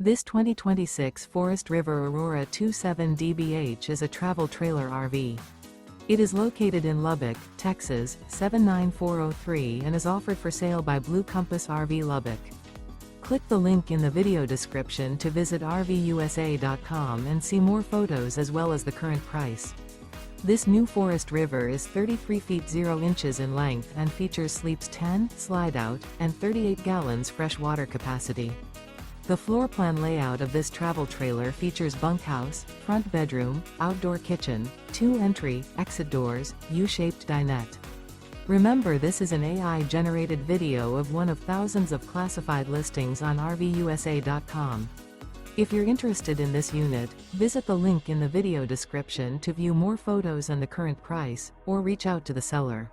This 2026 Forest River Aurora 27 DBH is a travel trailer RV. It is located in Lubbock, Texas, 79403 and is offered for sale by Blue Compass RV Lubbock. Click the link in the video description to visit RVUSA.com and see more photos as well as the current price. This new Forest River is 33 feet 0 inches in length and features sleeps 10, slide-out, and 38 gallons fresh water capacity. The floor plan layout of this travel trailer features bunkhouse, front bedroom, outdoor kitchen, 2 entry, exit doors, U-shaped dinette. Remember, this is an AI-generated video of one of thousands of classified listings on RVUSA.com. If you're interested in this unit, visit the link in the video description to view more photos and the current price, or reach out to the seller.